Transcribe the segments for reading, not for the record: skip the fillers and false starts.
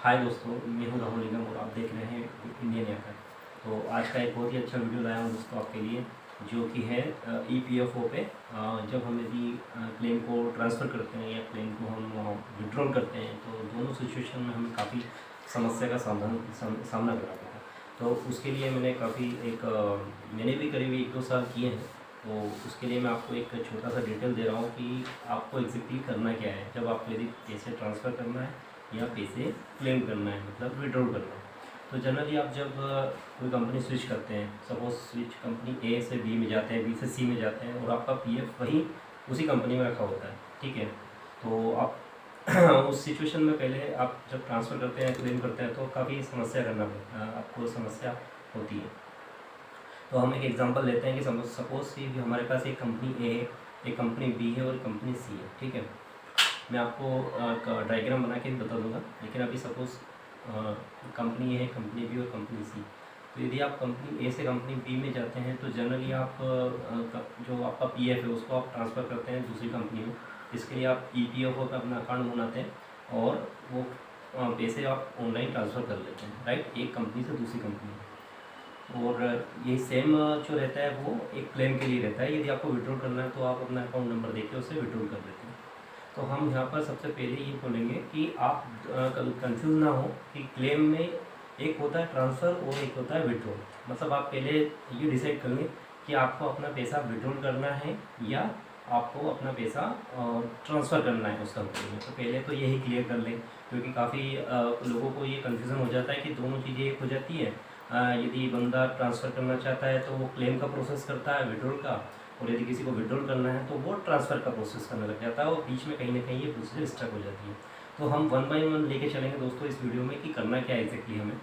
हाय दोस्तों, मैं हूं राहुल निगम और आप देख रहे हैं इंडियन एयर। तो आज का एक बहुत ही अच्छा वीडियो लाया हूं दोस्तों आपके लिए, जो कि है ईपीएफओ पे। जब हम यदि क्लेम को ट्रांसफ़र करते हैं या क्लेम को हम विड्रॉल करते हैं तो दोनों सिचुएशन में हमें काफ़ी समस्या का सामना करना पड़ता है। तो उसके लिए मैंने भी करीब 1-2 साल किए हैं। तो उसके लिए मैं आपको एक छोटा सा डिटेल दे रहा हूँ कि आपको एग्जैक्टली करना क्या है जब आपको यदि पैसे ट्रांसफ़र करना है या पैसे क्लेम करना है, मतलब विड्रॉल करना है। तो जनरली आप जब कोई कंपनी स्विच करते हैं, सपोज स्विच कंपनी ए से बी में जाते हैं, बी से सी में जाते हैं और आपका पीएफ वहीं उसी कंपनी में रखा होता है, ठीक है। तो आप उस सिचुएशन में पहले आप जब ट्रांसफ़र करते हैं, क्लेम करते हैं तो काफ़ी समस्या करना पड़ता है, आपको समस्या होती है। तो हम एक एग्जांपल लेते हैं कि सपोज कि हमारे पास एक कंपनी ए है, एक कंपनी बी है और कंपनी सी है, ठीक है। मैं आपको डायग्राम बना के बता दूंगा, लेकिन अभी सपोज़ कंपनी ए है, कंपनी बी और कंपनी सी। तो यदि आप कंपनी ए से कंपनी बी में जाते हैं तो जनरली आप जो आपका पीएफ है उसको आप ट्रांसफ़र करते हैं दूसरी कंपनी में। इसके लिए आप ईपीएफओ पे अपना अकाउंट बनाते हैं और वो पैसे आप ऑनलाइन ट्रांसफ़र कर लेते हैं, राइट, एक कंपनी से दूसरी कंपनी में। और ये सेम जो रहता है वो एक क्लेम के लिए रहता है। यदि आपको विड्रॉल करना है तो आप अपना अकाउंट नंबर देके उसे विड्रॉल कर लेते हैं। तो हम यहाँ पर सबसे पहले ये बोलेंगे कि आप कंफ्यूज ना हो कि क्लेम में एक होता है ट्रांसफ़र और एक होता है विड्रॉल। मतलब आप पहले ये डिसाइड कर लें कि आपको अपना पैसा विड्रॉल करना है या आपको अपना पैसा ट्रांसफ़र करना है उस कंपनी में। तो पहले तो यही क्लियर कर लें, क्योंकि काफ़ी लोगों को ये कन्फ्यूज़न हो जाता है कि दोनों चीज़ें एक हो जाती है। यदि बंदा ट्रांसफ़र करना चाहता है तो वो क्लेम का प्रोसेस करता है विड्रॉल का, और यदि किसी को विड्रॉल करना है तो वो ट्रांसफ़र का प्रोसेस करने लग जाता है और बीच में कहीं ना कहीं ये प्रोसेस स्टक हो जाती है। तो हम 1 बाय 1 लेके चलेंगे दोस्तों इस वीडियो में कि करना क्या है एग्जैक्टली हमें।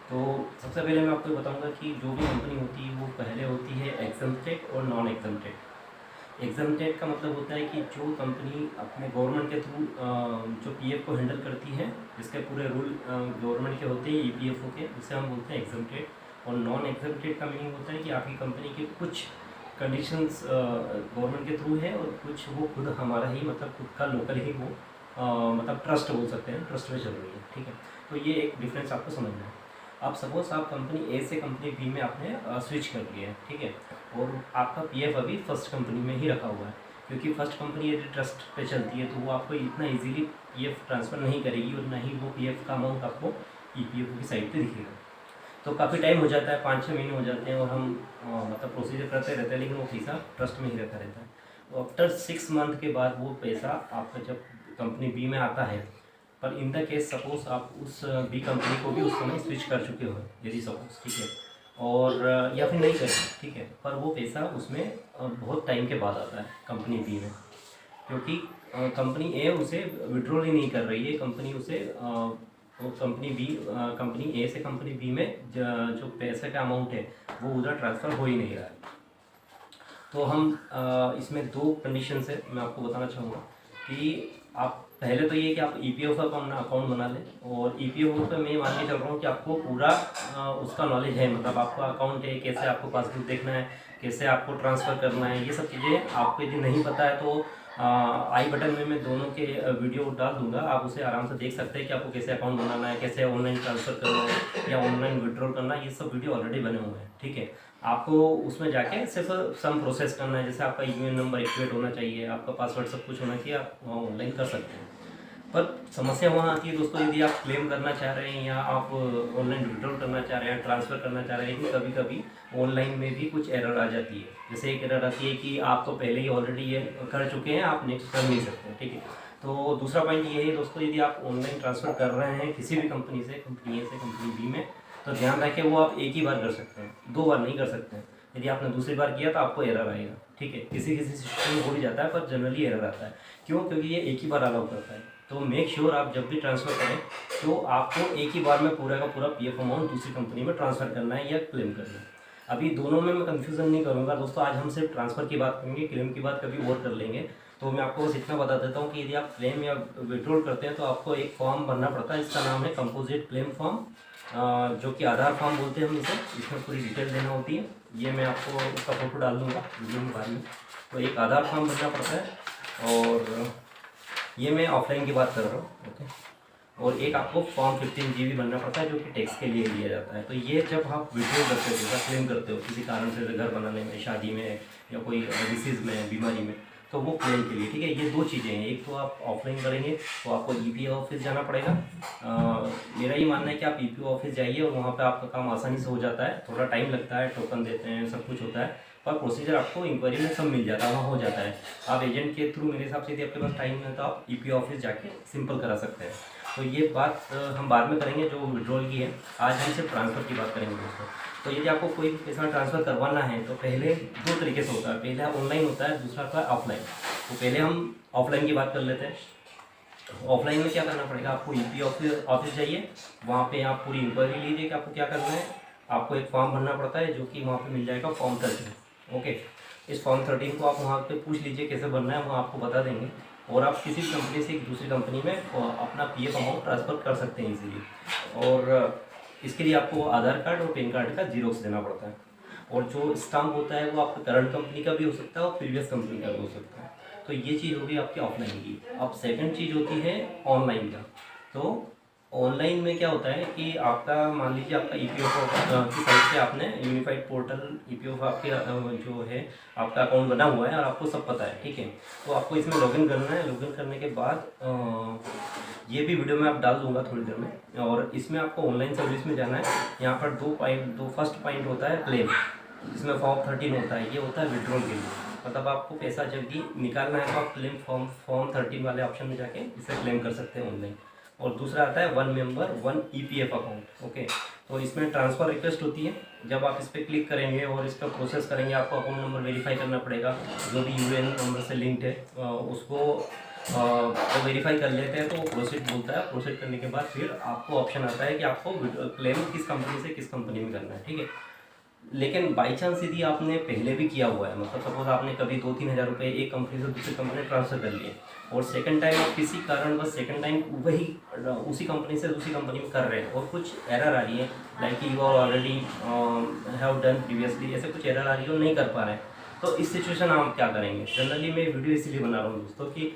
तो सबसे पहले मैं आपको बताऊंगा कि जो भी कंपनी होती है वो पहले होती है एग्जम्प्टेड और नॉन एग्जम्प्टेड। एग्जम्प्टेड का मतलब होता है कि जो कंपनी अपने गवर्नमेंट के थ्रू जो पीएफ को हैंडल करती है, जिसके पूरे रूल गवर्नमेंट के होते हैं ईपीएफओ के, उसे हम बोलते हैं एग्जम्प्टेड। और नॉन एग्जम्प्टेड का मीनिंग होता है कि आपकी कंपनी के कुछ कंडीशंस गवर्नमेंट के थ्रू है और कुछ वो खुद हमारा ही, मतलब खुद का लोकल ही वो मतलब ट्रस्ट बोल सकते हैं, ट्रस्ट में चल रही है, ठीक है। तो ये एक डिफरेंस आपको समझना है। अब सपोज आप कंपनी ए से कंपनी बी में आपने स्विच कर लिया है, ठीक है, और आपका पीएफ अभी फर्स्ट कंपनी में ही रखा हुआ है, क्योंकि फर्स्ट कंपनी यदि ट्रस्ट पे चलती है तो वो आपको इतना इजीली पीएफ ट्रांसफ़र नहीं करेगी और ना ही वो पीएफ का अमाउंट आपको ईपीएफओ की साइड पे दिखेगा। तो काफ़ी टाइम हो जाता है, 5-6 महीने हो जाते हैं और हम मतलब प्रोसीजर करते रहते हैं, लेकिन वो पैसा ट्रस्ट में ही रखा रहता है। तो आफ्टर 6 मंथ के बाद वो पैसा आपका जब कंपनी बी में आता है, पर इन द केस सपोज आप उस बी कंपनी को भी उस समय स्विच कर चुके हो यदि सपोज, ठीक है, और या फिर नहीं करें, ठीक है, पर वो पैसा उसमें बहुत टाइम के बाद आता है कंपनी बी में, क्योंकि कंपनी ए उसे विड्रॉल ही नहीं कर रही है, कंपनी उसे तो कंपनी ए से कंपनी बी में जो पैसे का अमाउंट है वो उधर ट्रांसफ़र हो ही नहीं रहा है। तो हम इसमें 2 कंडीशन है मैं आपको बताना चाहूँगा कि आप पहले तो ये कि आप ईपीएफओ का अपना अकाउंट बना लें, और ईपीएफओ पे मैं मान के चल रहा हूँ कि आपको पूरा उसका नॉलेज है, मतलब आपका अकाउंट है, कैसे आपको पासबुक देखना है, कैसे आपको ट्रांसफ़र करना है, ये सब चीज़ें आपको यदि नहीं पता है तो आई बटन में मैं दोनों के वीडियो डाल दूंगा, आप उसे आराम से देख सकते हैं कि आपको कैसे अकाउंट बनाना है, कैसे ऑनलाइन ट्रांसफ़र करना है या ऑनलाइन विड्रॉल करना है, ये सब वीडियो ऑलरेडी बने हुए हैं, ठीक है। आपको उसमें जाके सिर्फ सम प्रोसेस करना है, जैसे आपका यूएन नंबर एक्टिवेट होना चाहिए, आपका पासवर्ड सब कुछ होना चाहिए, आप वहाँ ऑनलाइन कर सकते हैं। पर समस्या वहाँ आती है दोस्तों, यदि आप क्लेम करना चाह रहे हैं या आप ऑनलाइन विड्रॉल करना चाह रहे हैं, ट्रांसफ़र करना चाह रहे हैं, कि कभी कभी ऑनलाइन में भी कुछ एरर आ जाती है। जैसे एक एरर आती है कि आप तो पहले ही ऑलरेडी ये कर चुके हैं, आप नेक्स्ट कर नहीं सकते, ठीक है। तो दूसरा पॉइंट ये है दोस्तों, यदि आप ऑनलाइन ट्रांसफ़र कर रहे हैं किसी भी कंपनी से, कंपनी ए से कंपनी बी में, तो ध्यान रखें वो आप एक ही बार कर सकते हैं, 2 बार नहीं कर सकते हैं। यदि आपने दूसरी बार किया तो आपको एरर आएगा, ठीक है। किसी किसी सिस्टम में हो भी जाता है पर जनरली एरर आता है। क्यों? क्योंकि ये एक ही बार अलाउ करता है। तो मेक श्योर आप जब भी ट्रांसफ़र करें तो आपको एक ही बार में पूरा का पूरा पीएफ अमाउंट दूसरी कंपनी में ट्रांसफ़र करना है या क्लेम करना है। अभी दोनों में मैं कन्फ्यूज़न नहीं करूँगा दोस्तों, आज हम सिर्फ ट्रांसफ़र की बात करेंगे, क्लेम की बात कभी और कर लेंगे। तो मैं आपको बस इतना बता देता हूँ कि यदि आप क्लेम या विड्रॉल करते हैं तो आपको एक फॉर्म भरना पड़ता है, इसका नाम है कंपोजिट क्लेम फॉर्म, जो कि आधार फॉर्म बोलते हैं हम इसे। इसमें पूरी डिटेल देना होती है, ये मैं आपको उसका फ़ोटो डाल दूँगा वीडियो में बाद में। तो एक आधार फॉर्म भरना पड़ता है, और ये मैं ऑफलाइन की बात कर रहा हूँ, ओके। और एक आपको फॉर्म 15 GB भरना पड़ता है जो कि टैक्स के लिए लिया जाता है। तो ये जब आप विड्रॉ करते हो, जैसा क्लेम करते हो किसी कारण से, घर बनाने में, शादी में, या कोई डिसीज़ में, बीमारी में, तो वो क्लेम के लिए, ठीक है। ये दो चीज़ें हैं, एक तो आप ऑफलाइन करेंगे तो आपको EPO ऑफिस जाना पड़ेगा। मेरा ये मानना है कि आप EPO ऑफिस जाइए और वहाँ पे आपका काम आसानी से हो जाता है। थोड़ा टाइम लगता है, टोकन देते हैं, सब कुछ होता है, पर प्रोसीजर आपको इंक्वायरी में सब मिल जाता है, वहाँ हो जाता है। आप एजेंट के थ्रू, मेरे हिसाब से यदि आपके पास टाइम है तो आप EPO ऑफिस जाके सिंपल करा सकते हैं। तो ये बात हम बाद में करेंगे जो विड्रॉल की है। आज हम सिर्फ ट्रांसफ़र की बात करेंगे दोस्तों। तो यदि आपको कोई पैसा ट्रांसफ़र करवाना है तो पहले दो तरीके से होता है, पहले ऑनलाइन होता है, दूसरा होता है ऑफलाइन। तो पहले हम ऑफलाइन की बात कर लेते हैं। ऑफलाइन में क्या करना पड़ेगा, आपको EPO ऑफिस जाइए, वहाँ पे आप पूरी इंक्वायरी लीजिए कि आपको क्या करना है। आपको एक फॉर्म भरना पड़ता है जो कि वहाँ पे मिल जाएगा, फॉर्म 13। ओके, इस फॉर्म 13 को आप वहाँ पे पूछ लीजिए कैसे भरना है, वहाँ आपको बता देंगे। और आप किसी भी कंपनी से एक दूसरी कंपनी में अपना PF अमाउंट ट्रांसफ़र कर सकते हैं इजीली। और इसके लिए आपको आधार कार्ड और पैन कार्ड का जीरोक्स देना पड़ता है। और जो स्टाम्प होता है वो आपका करंट कंपनी का भी हो सकता है और प्रीवियस कंपनी का भी हो सकता है। तो ये चीज़ होगी आपकी ऑफलाइन की। अब सेकंड चीज़ होती है ऑनलाइन का। तो ऑनलाइन में क्या होता है कि आपका, मान लीजिए आपका EPO की साइट से आपने यूनिफाइड पोर्टल EPO आपके जो है आपका अकाउंट बना हुआ है और आपको सब पता है, ठीक है। तो आपको इसमें लॉगिन करना है। लॉगिन करने के बाद ये भी वीडियो में आप डाल दूंगा थोड़ी देर में। और इसमें आपको ऑनलाइन सर्विस में जाना है। यहाँ पर दो फर्स्ट पॉइंट होता है क्लेम, इसमें फॉर्म 13 होता है, ये होता है विड्रॉल के लिए। मतलब आपको पैसा जल्दी निकालना है तो आप क्लेम फॉर्म 13 वाले ऑप्शन में जाके इसे क्लेम कर सकते हैं ऑनलाइन। और दूसरा आता है 1 मेंबर 1 EPF अकाउंट। ओके, तो इसमें ट्रांसफ़र रिक्वेस्ट होती है। जब आप इस पर क्लिक करेंगे और इसका प्रोसेस करेंगे, आपको अकाउंट नंबर वेरीफाई करना पड़ेगा, जो भी UN नंबर से लिंक्ड है उसको तो वेरीफाई कर लेते हैं तो वो प्रोसीड बोलता है। प्रोसीड करने के बाद फिर आपको ऑप्शन आता है कि आपको क्लेम किस कंपनी से किस कंपनी में करना है, ठीक है। लेकिन बाई चांस यदि आपने पहले भी किया हुआ है, मतलब सपोज आपने कभी 2-3 हज़ार रुपये एक कंपनी से दूसरी कंपनी में ट्रांसफ़र कर लिए और सेकंड टाइम आप किसी कारण बस सेकंड टाइम वही उसी कंपनी से दूसरी कंपनी में कर रहे हैं और कुछ एरर आ रही है, like you are already have done previously, ऐसे कुछ एरर आ रही है और नहीं कर पा रहे हैं, तो इस सिचुएशन आप क्या करेंगे। जनरली मैं वीडियो इसीलिए बना रहा हूँ दोस्तों कि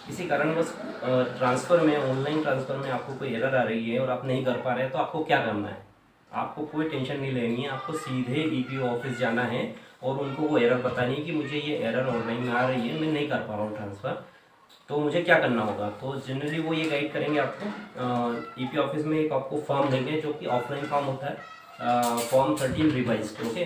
किसी कारण बस ट्रांसफ़र में, ऑनलाइन ट्रांसफ़र में आपको कोई एरर आ रही है और आप नहीं कर पा रहे हैं, तो आपको क्या करना है। आपको कोई टेंशन नहीं लेनी है, आपको सीधे EPO ऑफिस जाना है और उनको वो एरर बतानी है कि मुझे ये एरर ऑनलाइन में आ रही है, मैं नहीं कर पा रहा हूँ ट्रांसफ़र, तो मुझे क्या करना होगा। तो जनरली वो ये गाइड करेंगे आपको। EPO ऑफिस में एक आपको फॉर्म देंगे जो कि ऑफलाइन फॉर्म होता है, फॉर्म 13 रिवाइज्ड। ओके,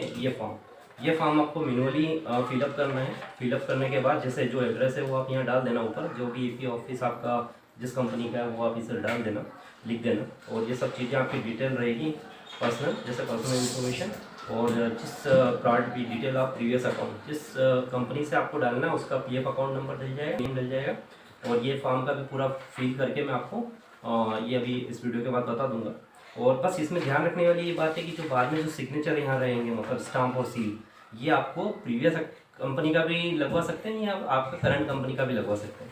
ये फॉर्म आपको मैनुअली फिलअप करना है। फिलअप करने के बाद जैसे जो एड्रेस है वो आप यहाँ डाल देना ऊपर, जो भी EPO ऑफिस आपका जिस कंपनी का है वो आप इसे डाल देना, लिख देना। और ये सब चीज़ें आपकी डिटेल रहेगी, पर्सनल, जैसे पर्सनल इन्फॉर्मेशन, और जिस कार्ड की डिटेल आप प्रीवियस अकाउंट जिस कंपनी से आपको डालना है उसका PF अकाउंट नंबर डल जाएगा, नेम डल जाएगा। और ये फॉर्म का भी पूरा फिल करके मैं आपको ये अभी इस वीडियो के बाद बता दूंगा। और बस इसमें ध्यान रखने वाली ये बात है कि जो बाद में जो सिग्नेचर यहाँ रहेंगे, मतलब स्टाम्प और सील, ये आपको प्रीवियस कंपनी का भी लगवा सकते हैं या आपका करंट कंपनी का भी लगवा सकते हैं,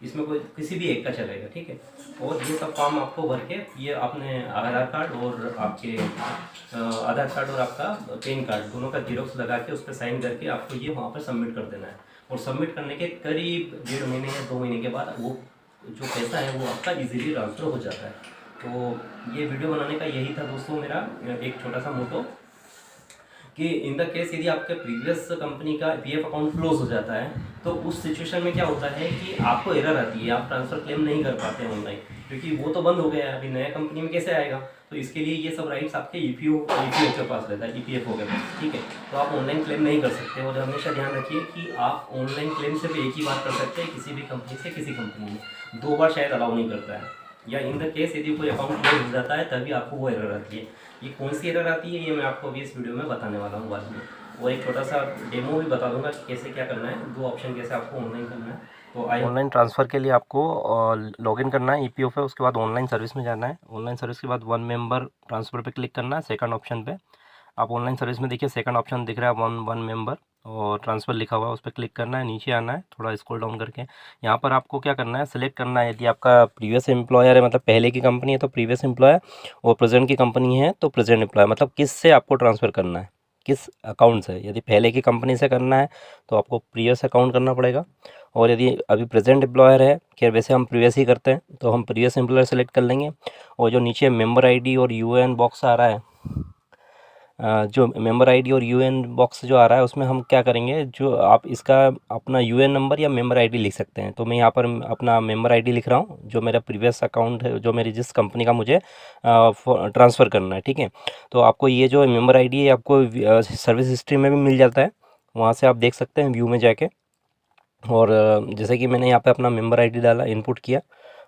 इसमें कोई किसी भी एक का चलेगा, ठीक है। और ये सब फॉर्म आपको भर के ये अपने आधार कार्ड और आपके आधार कार्ड और आपका पैन कार्ड दोनों का जीरोक्स लगा के उस पर साइन करके आपको ये वहाँ पर सबमिट कर देना है। और सबमिट करने के करीब 1.5 महीने या 2 महीने के बाद वो जो पैसा है वो आपका इजीली ट्रांसफ़र हो जाता है। तो ये वीडियो बनाने का यही था दोस्तों मेरा एक छोटा सा मोटो, कि इन द केस यदि आपके प्रीवियस कंपनी का PF अकाउंट क्लोज हो जाता है तो उस सिचुएशन में क्या होता है कि आपको एरर आती है, आप ट्रांसफ़र क्लेम नहीं कर पाते हैं ऑनलाइन, क्योंकि वो तो बंद हो गया है, अभी नया कंपनी में कैसे आएगा। तो इसके लिए ये सब राइट्स आपके EPO के पास रहता है, EPFO के पास, ठीक है। तो आप ऑनलाइन क्लेम नहीं कर सकते। और हमेशा ध्यान रखिए कि आप ऑनलाइन क्लेम सिर्फ एक ही बार कर सकते हैं, किसी भी कंपनी से किसी कंपनी में 2 बार शायद अलाउ नहीं करता है, या इन द केस यदि कोई अकाउंट क्लोज हो जाता है तभी आपको वो एरर आती है। ये कौन सी एरर आती है ये मैं आपको अभी इस वीडियो में बताने वाला हूँ बाद में। और एक छोटा सा डेमो भी बता दूंगा कि कैसे क्या करना है, 2 ऑप्शन कैसे आपको ऑनलाइन करना है। तो ऑनलाइन ट्रांसफ़र के लिए आपको लॉगिन करना है EPO पे, उसके बाद ऑनलाइन सर्विस में जाना है। ऑनलाइन सर्विस के बाद 1 मेंबर ट्रांसफ़र पे क्लिक करना है। सेकंड ऑप्शन पे आप ऑनलाइन सर्विस में देखिए सेकंड ऑप्शन दिख रहा है 1 मेंबर और ट्रांसफ़र लिखा हुआ है, उस पर क्लिक करना है। नीचे आना है थोड़ा स्क्रॉल डाउन करके, यहाँ पर आपको क्या करना है, सेलेक्ट करना है। यदि आपका प्रीवियस एम्प्लॉयर है, मतलब पहले की कंपनी है तो प्रीवियस एम्प्लॉयर, और प्रेजेंट की कंपनी है तो प्रेजेंट एम्प्लॉयर, मतलब किस से आपको ट्रांसफ़र करना है, किस अकाउंट से। यदि पहले की कंपनी से करना है तो आपको प्रीवियस अकाउंट करना पड़ेगा, और यदि अभी प्रेजेंट एम्प्लॉयर है, खैर वैसे हम प्रीवियस ही करते हैं, तो हम प्रीवियस एम्प्लॉयर सेलेक्ट कर लेंगे। और जो नीचे मेंबर आईडी और यूएएन बॉक्स आ रहा है, जो मेंबर आईडी और यूएएन बॉक्स जो आ रहा है, उसमें हम क्या करेंगे, जो आप इसका अपना यूएएन नंबर या मेंबर आईडी लिख सकते हैं। तो मैं यहाँ पर अपना मेंबर आईडी लिख रहा हूँ, जो मेरा प्रीवियस अकाउंट है, जो मेरी जिस कंपनी का मुझे ट्रांसफ़र करना है, ठीक है। तो आपको ये जो मेंबर आईडी है, आपको सर्विस हिस्ट्री में भी मिल जाता है, वहाँ से आप देख सकते हैं व्यू में जाके। और जैसे कि मैंने यहाँ पे अपना मेंबर आईडी डाला, इनपुट किया,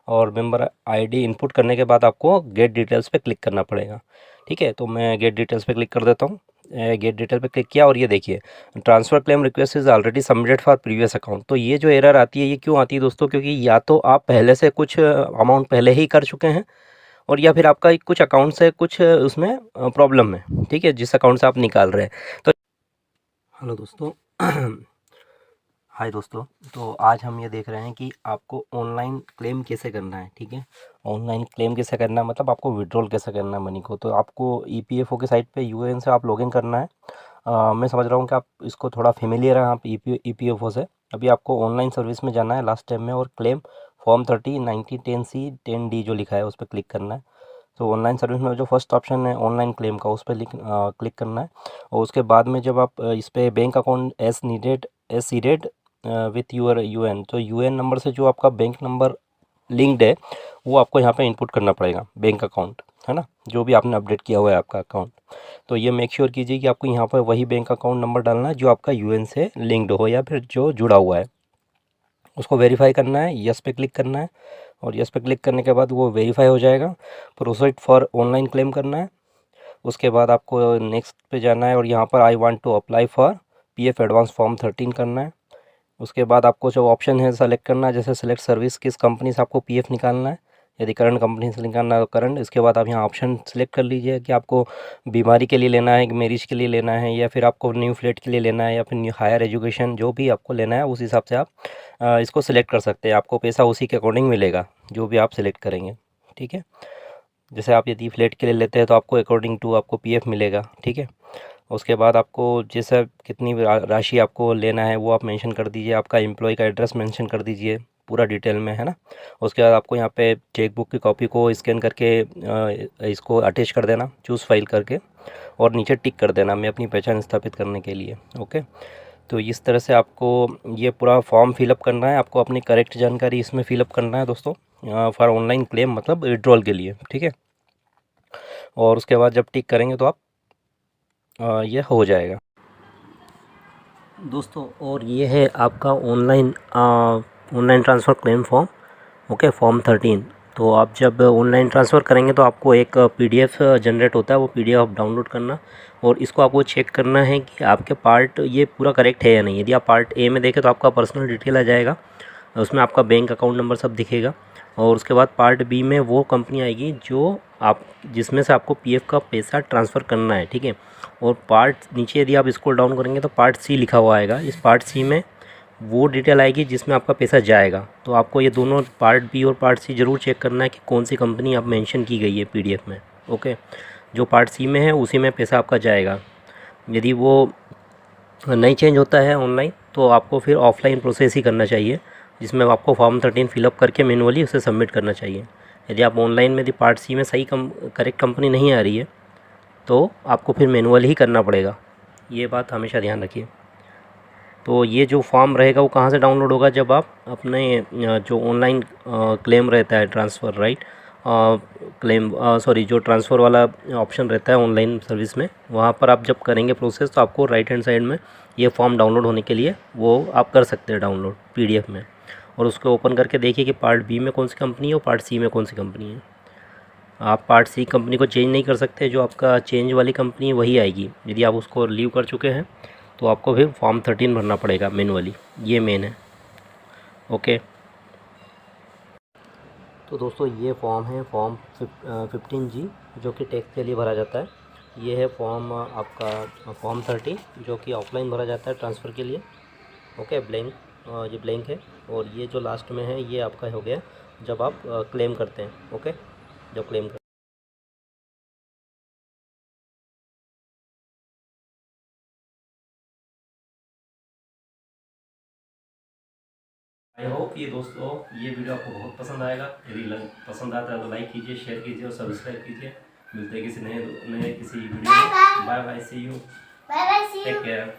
और मेंबर आईडी इनपुट करने के बाद आपको गेट डिटेल्स पे क्लिक करना पड़ेगा, ठीक है। तो मैं गेट डिटेल्स पे क्लिक कर देता हूँ। गेट डिटेल पे क्लिक किया और ये देखिए, transfer claim request is already submitted for previous account. तो ये जो एरर आती है, ये क्यों आती है दोस्तों? क्योंकि या तो आप पहले से कुछ अमाउंट पहले ही कर चुके हैं, और या फिर आपका कुछ अकाउंट से कुछ उसमें प्रॉब्लम है, ठीक है, जिस अकाउंट से आप निकाल रहे हैं। तो हेलो दोस्तों। हाय दोस्तों। तो आज हम ये देख रहे हैं कि आपको ऑनलाइन क्लेम कैसे करना है, ठीक है। ऑनलाइन क्लेम कैसे करना है, मतलब आपको विड्रॉल कैसे करना है मनी को। तो आपको ईपीएफओ के साइट पे यूएएन से आप लॉगिन करना है। मैं समझ रहा हूँ कि आप इसको थोड़ा फेमिलियर हैं आप ईपीएफओ से। अभी आपको ऑनलाइन सर्विस में जाना है लास्ट टाइम में, और क्लेम फॉर्म 30 90 10C 10D जो लिखा है उस पर क्लिक करना है। तो ऑनलाइन सर्विस में जो फर्स्ट ऑप्शन है ऑनलाइन क्लेम का, उस पर क्लिक करना है। और उसके बाद में जब आप इस पर bank account is seeded with your UAN, तो यूएन नंबर से जो आपका बैंक नंबर लिंक्ड है, वो आपको यहाँ पे इनपुट करना पड़ेगा, बैंक अकाउंट, है ना, जो भी आपने अपडेट किया हुआ है आपका अकाउंट। तो ये मेक श्योर कीजिए कि आपको यहाँ पर वही बैंक अकाउंट नंबर डालना है जो आपका यूएन से लिंक्ड हो या फिर जो जुड़ा हुआ है। उसको वेरीफाई करना है, यस पे क्लिक करना है, और यस पे क्लिक करने के बाद वो वेरीफाई हो जाएगा। प्रोसीड फॉर ऑनलाइन क्लेम करना है। उसके बाद आपको नेक्स्ट पे जाना है, और यहाँ पर I want to apply for PF advance form 13 करना है। उसके बाद आपको जो ऑप्शन है सेलेक्ट करना है, जैसे सेलेक्ट सर्विस, किस कंपनी से आपको पीएफ निकालना है। यदि करंट कंपनी से निकालना है तो करंट। इसके बाद आप यहाँ ऑप्शन सेलेक्ट कर लीजिए कि आपको बीमारी के लिए लेना है, कि मैरिज के लिए लेना है, या फिर आपको न्यू फ्लैट के लिए लेना है, या फिर न्यू हायर एजुकेशन, जो भी आपको लेना है उस हिसाब से आप इसको सिलेक्ट कर सकते हैं। आपको पैसा उसी के अकॉर्डिंग मिलेगा जो भी आप सिलेक्ट करेंगे, ठीक है। जैसे आप यदि फ्लैट के लिए लेते हैं तो आपको अकॉर्डिंग टू आपको पीएफ मिलेगा, ठीक है। उसके बाद आपको जैसा कितनी भी राशि आपको लेना है वो आप मेंशन कर दीजिए, आपका एम्प्लॉय का एड्रेस मेंशन कर दीजिए पूरा डिटेल में, है ना। उसके बाद आपको यहाँ पे चेक बुक की कॉपी को स्कैन करके इसको अटैच कर देना, चूज़ फाइल करके, और नीचे टिक कर देना, मैं अपनी पहचान स्थापित करने के लिए, ओके। तो इस तरह से आपको ये पूरा फॉर्म फिलअप करना है, आपको अपनी करेक्ट जानकारी इसमें फिलअप करना है दोस्तों, फॉर ऑनलाइन क्लेम, मतलब विड्रॉल के लिए, ठीक है। और उसके बाद जब टिक करेंगे तो आप ये हो जाएगा दोस्तों। और ये है आपका online transfer claim form, okay, form 13। तो आप जब ऑनलाइन ट्रांसफ़र करेंगे तो आपको एक पीडीएफ जनरेट होता है, वो पीडीएफ आप डाउनलोड करना, और इसको आपको चेक करना है कि आपके पार्ट ये पूरा करेक्ट है या नहीं। यदि आप पार्ट ए में देखें तो आपका पर्सनल डिटेल आ जाएगा, उसमें आपका बैंक अकाउंट नंबर सब दिखेगा। और उसके बाद पार्ट बी में वो कंपनी आएगी जो आप जिसमें से आपको पीएफ का पैसा ट्रांसफ़र करना है, ठीक है। और पार्ट नीचे यदि आप स्क्रॉल डाउन करेंगे तो पार्ट सी लिखा हुआ आएगा। इस पार्ट सी में वो डिटेल आएगी जिसमें आपका पैसा जाएगा। तो आपको ये दोनों पार्ट बी और पार्ट सी ज़रूर चेक करना है कि कौन सी कंपनी आप मेंशन की गई है पीडीएफ में, ओके। जो पार्ट सी में है उसी में पैसा आपका जाएगा। यदि वो नहीं चेंज होता है ऑनलाइन, तो आपको फिर ऑफलाइन प्रोसेस ही करना चाहिए, जिसमें आपको फॉर्म 13 फिलअप करके मैनुअली उसे सबमिट करना चाहिए। यदि आप ऑनलाइन में यदि पार्ट सी में सही करेक्ट कंपनी नहीं आ रही है तो आपको फिर मैनुअली ही करना पड़ेगा, ये बात हमेशा ध्यान रखिए। तो ये जो फॉर्म रहेगा वो कहाँ से डाउनलोड होगा, जब आप अपने जो ऑनलाइन क्लेम रहता है ट्रांसफ़र, राइट, क्लेम सॉरी, जो ट्रांसफ़र वाला ऑप्शन रहता है ऑनलाइन सर्विस में, वहाँ पर आप जब करेंगे प्रोसेस तो आपको राइट हैंड साइड में ये फॉर्म डाउनलोड होने के लिए वो आप कर सकते हैं डाउनलोड पीडीएफ में। और उसको ओपन करके देखिए कि पार्ट बी में कौन सी कंपनी है और पार्ट सी में कौन सी कंपनी है। आप पार्ट सी कंपनी को चेंज नहीं कर सकते, जो आपका चेंज वाली कंपनी है वही आएगी। यदि आप उसको लीव कर चुके हैं तो आपको फिर फॉर्म 13 भरना पड़ेगा मैनुअली, ये मेन है, ओके। तो दोस्तों ये फॉर्म है, फॉर्म 15G, जो कि टैक्स के लिए भरा जाता है। ये है फॉर्म आपका फॉर्म 30, जो कि ऑफलाइन भरा जाता है ट्रांसफ़र के लिए, ओके, ब्लैंक, ये ब्लैंक है। और ये जो लास्ट में है ये आपका हो गया जब आप क्लेम करते हैं, ओके, जब क्लेम आई होप ये दोस्तों ये वीडियो आपको बहुत पसंद आएगा। यदि पसंद आता है तो लाइक कीजिए, शेयर कीजिए और सब्सक्राइब कीजिए। मिलते हैं किसी नए किसी वीडियो में। Bye bye, see you, take care.